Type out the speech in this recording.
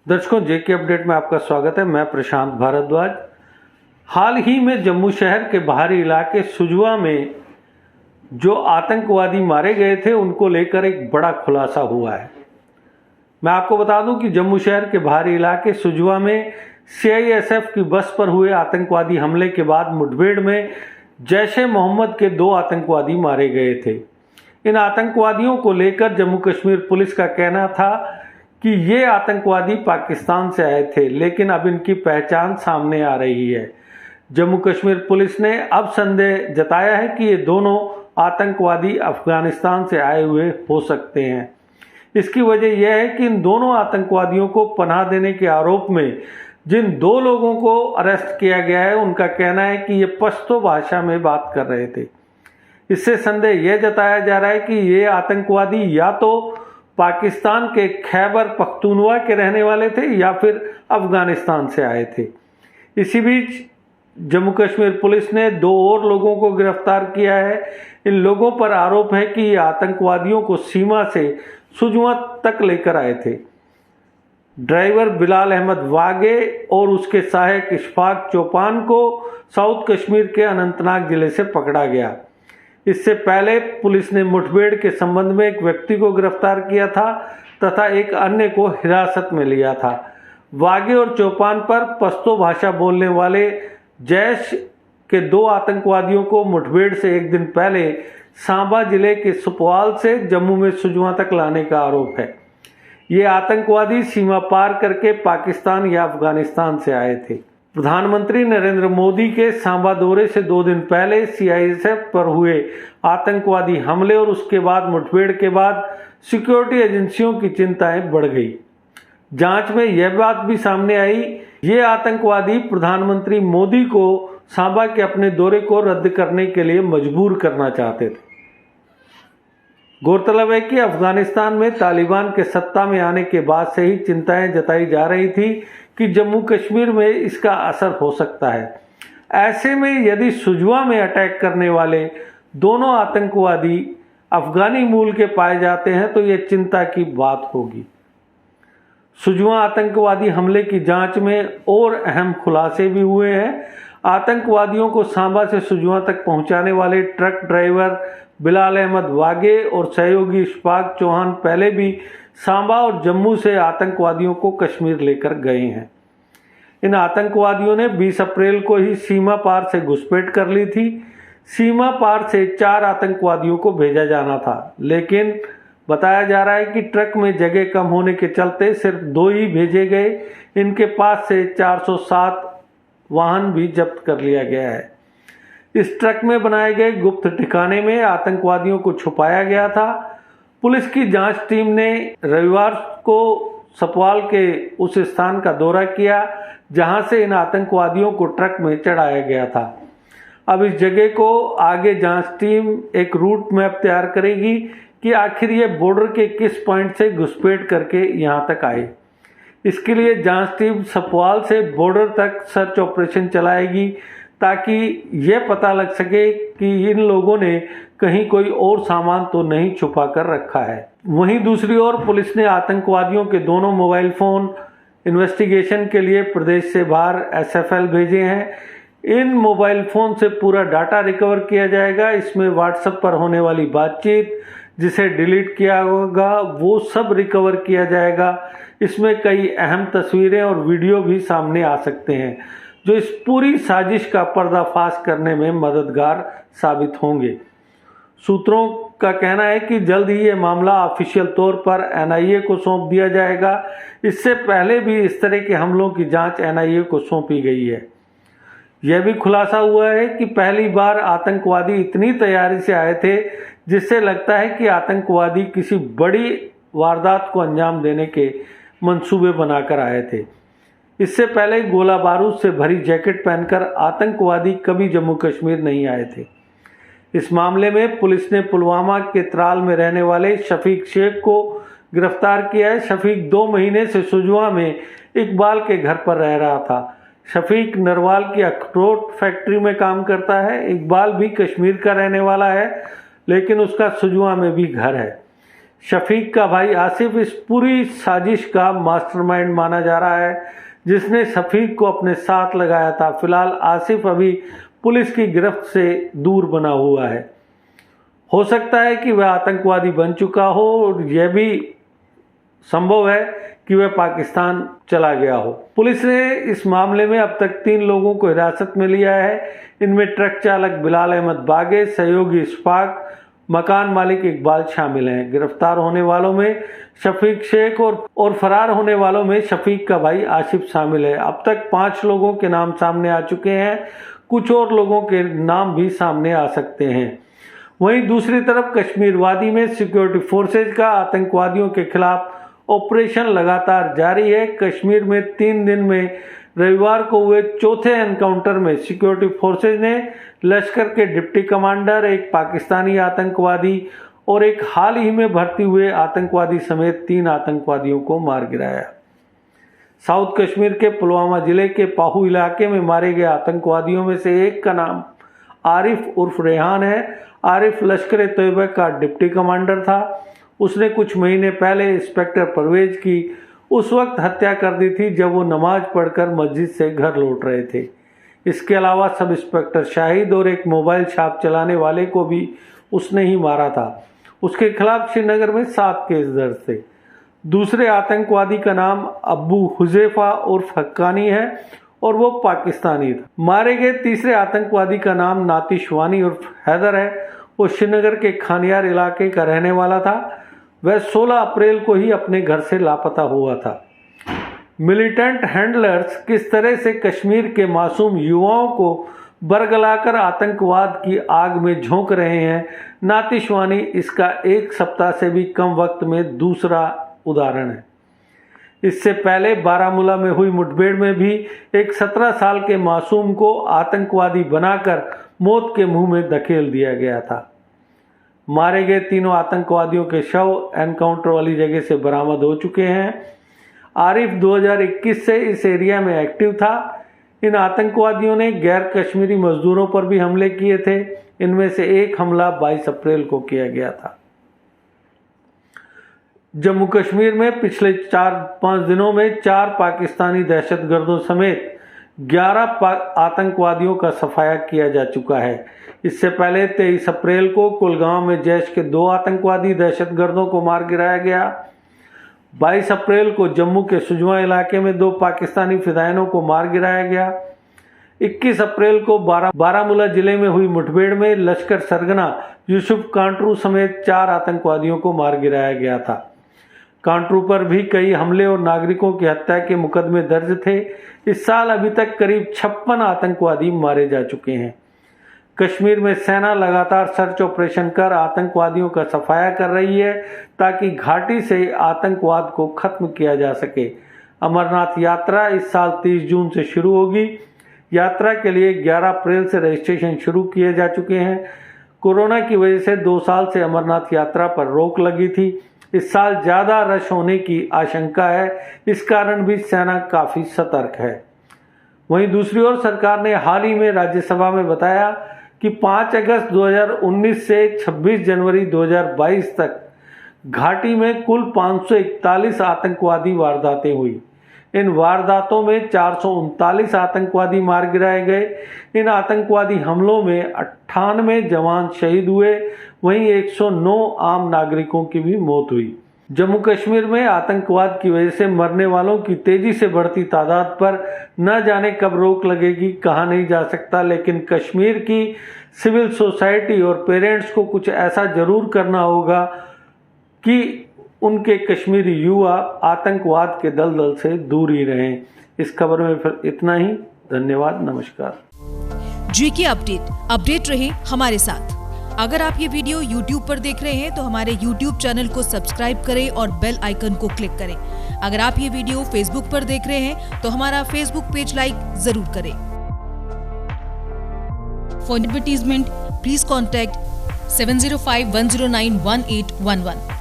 दर्शकों, जेके अपडेट में आपका स्वागत है। मैं प्रशांत भारद्वाज। हाल ही में जम्मू शहर के बाहरी इलाके सुजवा में जो आतंकवादी मारे गए थे उनको लेकर एक बड़ा खुलासा हुआ है। मैं आपको बता दूं कि जम्मू शहर के बाहरी इलाके सुजवा में सीआईएसएफ की बस पर हुए आतंकवादी हमले के बाद मुठभेड़ में जैश-ए-मोहम्मद के 2 आतंकवादी मारे गए थे। इन आतंकवादियों को लेकर जम्मू कश्मीर पुलिस का कहना था कि ये आतंकवादी पाकिस्तान से आए थे, लेकिन अब इनकी पहचान सामने आ रही है। जम्मू कश्मीर पुलिस ने अब संदेह जताया है कि ये दोनों आतंकवादी अफगानिस्तान से आए हुए हो सकते हैं। इसकी वजह यह है कि इन दोनों आतंकवादियों को पनाह देने के आरोप में जिन 2 लोगों को अरेस्ट किया गया है, उनका कहना है कि ये पश्तो भाषा में बात कर रहे थे। इससे संदेह यह जताया जा रहा है कि ये आतंकवादी या तो पाकिस्तान के खैबर पख्तूनवा के रहने वाले थे या फिर अफगानिस्तान से आए थे। इसी बीच जम्मू कश्मीर पुलिस ने 2 और लोगों को गिरफ्तार किया है। इन लोगों पर आरोप है कि ये आतंकवादियों को सीमा से सुजवा तक लेकर आए थे। ड्राइवर बिलाल अहमद वागे और उसके सहायक इशफाक चौपान को साउथ कश्मीर के अनंतनाग जिले से पकड़ा गया। इससे पहले पुलिस ने मुठभेड़ के संबंध में एक व्यक्ति को गिरफ्तार किया था तथा एक अन्य को हिरासत में लिया था। वागे और चौपान पर पश्तो भाषा बोलने वाले जैश के 2 आतंकवादियों को मुठभेड़ से एक दिन पहले सांबा जिले के सुपवाल से जम्मू में सुजवा तक लाने का आरोप है। ये आतंकवादी सीमा पार करके पाकिस्तान या अफगानिस्तान से आए थे। प्रधानमंत्री नरेंद्र मोदी के सांबा दौरे से 2 दिन पहले सीआईएसएफ पर हुए आतंकवादी हमले और उसके बाद मुठभेड़ के बाद सिक्योरिटी एजेंसियों की चिंताएं बढ़ गई। जांच में यह बात भी सामने आई, ये आतंकवादी प्रधानमंत्री मोदी को सांबा के अपने दौरे को रद्द करने के लिए मजबूर करना चाहते थे। गौरतलब है कि अफगानिस्तान में तालिबान के सत्ता में आने के बाद से ही चिंताएं जताई जा रही थी कि जम्मू कश्मीर में इसका असर हो सकता है। ऐसे में यदि सुजवा में अटैक करने वाले दोनों आतंकवादी अफगानी मूल के पाए जाते हैं तो यह चिंता की बात होगी। सुजवा आतंकवादी हमले की जांच में और अहम खुलासे भी हुए हैं। आतंकवादियों को सांबा से सुजवा तक पहुंचाने वाले ट्रक ड्राइवर बिलाल अहमद वागे और सहयोगी इशफाक चौहान पहले भी सांबा और जम्मू से आतंकवादियों को कश्मीर लेकर गए हैं। इन आतंकवादियों ने 20 अप्रैल को ही सीमा पार से घुसपैठ कर ली थी। सीमा पार से 4 आतंकवादियों को भेजा जाना था, लेकिन बताया जा रहा है कि ट्रक में जगह कम होने के चलते सिर्फ 2 ही भेजे गए। इनके पास से 407 वाहन भी जब्त कर लिया गया है। इस ट्रक में बनाए गए गुप्त ठिकाने में आतंकवादियों को छुपाया गया था। पुलिस की जांच टीम ने रविवार को सपवाल के उस स्थान का दौरा किया जहां से इन आतंकवादियों को ट्रक में चढ़ाया गया था। अब इस जगह को आगे जांच टीम एक रूट मैप तैयार करेगी कि आखिर ये बॉर्डर के किस पॉइंट से घुसपैठ करके यहां तक आए। इसके लिए जांच टीम सपवाल से बॉर्डर तक सर्च ऑपरेशन चलाएगी ताकि यह पता लग सके कि इन लोगों ने कहीं कोई और सामान तो नहीं छुपा कर रखा है। वहीं दूसरी ओर पुलिस ने आतंकवादियों के दोनों मोबाइल फोन इन्वेस्टिगेशन के लिए प्रदेश से बाहर एसएफएल भेजे हैं। इन मोबाइल फोन से पूरा डाटा रिकवर किया जाएगा। इसमें व्हाट्सएप पर होने वाली बातचीत, जिसे डिलीट किया होगा, वो सब रिकवर किया जाएगा। इसमें कई अहम तस्वीरें और वीडियो भी सामने आ सकते हैं जो इस पूरी साजिश का पर्दाफाश करने में मददगार साबित होंगे। सूत्रों का कहना है कि जल्द ही ये मामला ऑफिशियल तौर पर एनआईए को सौंप दिया जाएगा। इससे पहले भी इस तरह के हमलों की जांच एनआईए को सौंपी गई है। यह भी खुलासा हुआ है कि पहली बार आतंकवादी इतनी तैयारी से आए थे जिससे लगता है कि आतंकवादी किसी बड़ी वारदात को अंजाम देने के मंसूबे बनाकर आए थे। इससे पहले गोला बारूद से भरी जैकेट पहनकर आतंकवादी कभी जम्मू कश्मीर नहीं आए थे। इस मामले में पुलिस ने पुलवामा के त्राल में रहने वाले शफीक शेख को गिरफ्तार किया है। शफीक 2 महीने से सुजवा में इकबाल के घर पर रह रहा था। शफीक नरवाल की अखरोट फैक्ट्री में काम करता है। इकबाल भी कश्मीर का रहने वाला है, लेकिन उसका सुजवा में भी घर है। शफीक का भाई आसिफ इस पूरी साजिश का मास्टरमाइंड माना जा रहा है, जिसने शफीक को अपने साथ लगाया था। फिलहाल आसिफ अभी पुलिस की गिरफ्त से दूर बना हुआ है। हो सकता है कि वह आतंकवादी बन चुका हो और यह भी संभव है कि वह पाकिस्तान चला गया हो। पुलिस ने इस मामले में अब तक 3 लोगों को हिरासत में लिया है। इनमें ट्रक चालक बिलाल अहमद बागे, सहयोगी इशफाक, मकान मालिक इकबाल शामिल हैं। गिरफ्तार होने वालों में शफीक शेख और फरार होने वालों में शफीक का भाई आसिफ शामिल है। अब तक 5 लोगों के नाम सामने आ चुके हैं, कुछ और लोगों के नाम भी सामने आ सकते हैं। वहीं दूसरी तरफ कश्मीर वादी में सिक्योरिटी फोर्सेज का आतंकवादियों के खिलाफ ऑपरेशन लगातार जारी है। कश्मीर में 3 दिन में रविवार को हुए चौथे एनकाउंटर में सिक्योरिटी फोर्सेज ने लश्कर के डिप्टी कमांडर, एक पाकिस्तानी आतंकवादी और एक हाल ही में भर्ती हुए आतंकवादी समेत 3 आतंकवादियों को मार गिराया। साउथ कश्मीर के पुलवामा जिले के पाहू इलाके में मारे गए आतंकवादियों में से एक का नाम आरिफ उर्फ रेहान है। आरिफ लश्कर तैयबा का डिप्टी कमांडर था। उसने कुछ महीने पहले इंस्पेक्टर परवेज की उस वक्त हत्या कर दी थी जब वो नमाज पढ़कर मस्जिद से घर लौट रहे थे। इसके अलावा सब इंस्पेक्टर शाहिद और एक मोबाइल शॉप चलाने वाले को भी उसने ही मारा था। उसके खिलाफ श्रीनगर में 7 केस दर्ज थे। दूसरे आतंकवादी का नाम अब्बू हुजैफा उर्फ हक्कानी है और वो पाकिस्तानी था। मारे गए तीसरे आतंकवादी का नाम नातिश वानी उर्फ हैदर है। वो श्रीनगर के खानियार इलाके का रहने वाला था। वह 16 अप्रैल को ही अपने घर से लापता हुआ था। मिलिटेंट हैंडलर्स किस तरह से कश्मीर के मासूम युवाओं को बरगलाकर आतंकवाद की आग में झोंक रहे हैं, नातिशवानी इसका 1 सप्ताह से भी कम वक्त में दूसरा उदाहरण है। इससे पहले बारामूला में हुई मुठभेड़ में भी एक 17 साल के मासूम को आतंकवादी बनाकर मौत के मुंह में धकेल दिया गया था। मारे गए तीनों आतंकवादियों के शव एनकाउंटर वाली जगह से बरामद हो चुके हैं। आरिफ 2021 से इस एरिया में एक्टिव था। इन आतंकवादियों ने गैर कश्मीरी मजदूरों पर भी हमले किए थे। इनमें से एक हमला 22 अप्रैल को किया गया था। जम्मू कश्मीर में पिछले 4-5 दिनों में 4 पाकिस्तानी दहशतगर्दों समेत 11 आतंकवादियों का सफाया किया जा चुका है। इससे पहले 23 अप्रैल को कुलगांव में जैश के 2 आतंकवादी दहशतगर्दों को मार गिराया गया। 22 अप्रैल को जम्मू के सुजवा इलाके में 2 पाकिस्तानी फिदायिनों को मार गिराया गया। 21 अप्रैल को बारामूला जिले में हुई मुठभेड़ में लश्कर सरगना यूसुफ कांटरू समेत 4 आतंकवादियों को मार गिराया गया था। कांटरू पर भी कई हमले और नागरिकों की हत्या के मुकदमे दर्ज थे। इस साल अभी तक करीब 56 आतंकवादी मारे जा चुके हैं। कश्मीर में सेना लगातार सर्च ऑपरेशन कर आतंकवादियों का सफाया कर रही है ताकि घाटी से आतंकवाद को खत्म किया जा सके। अमरनाथ यात्रा इस साल 30 जून से शुरू होगी। यात्रा के लिए 11 अप्रैल से रजिस्ट्रेशन शुरू किए जा चुके हैं। कोरोना की वजह से 2 साल से अमरनाथ यात्रा पर रोक लगी थी। इस साल ज्यादा रश होने की आशंका है। इस कारण भी सेना काफी सतर्क है। वहीं दूसरी ओर सरकार ने हाल ही में राज्यसभा में बताया कि 5 अगस्त 2019 से 26 जनवरी 2022 तक घाटी में कुल 541 आतंकवादी वारदातें हुई। इन वारदातों में 439 आतंकवादी मार गिराए गए। इन आतंकवादी हमलों में 98 जवान शहीद हुए। वहीं 109 आम नागरिकों की भी मौत हुई। जम्मू कश्मीर में आतंकवाद की वजह से मरने वालों की तेजी से बढ़ती तादाद पर न जाने कब रोक लगेगी कहा नहीं जा सकता, लेकिन कश्मीर की सिविल सोसाइटी और पेरेंट्स को कुछ ऐसा जरूर करना होगा कि उनके कश्मीरी युवा आतंकवाद के दलदल से दूर ही रहें। इस खबर में फिर इतना ही। धन्यवाद, नमस्कार। जीके अपडेट रहे हमारे साथ। अगर आप ये वीडियो YouTube पर देख रहे हैं तो हमारे YouTube चैनल को सब्सक्राइब करें और बेल आइकन को क्लिक करें। अगर आप ये वीडियो Facebook पर देख रहे हैं तो हमारा Facebook पेज लाइक जरूर करें। For advertisement please contact 7051091811।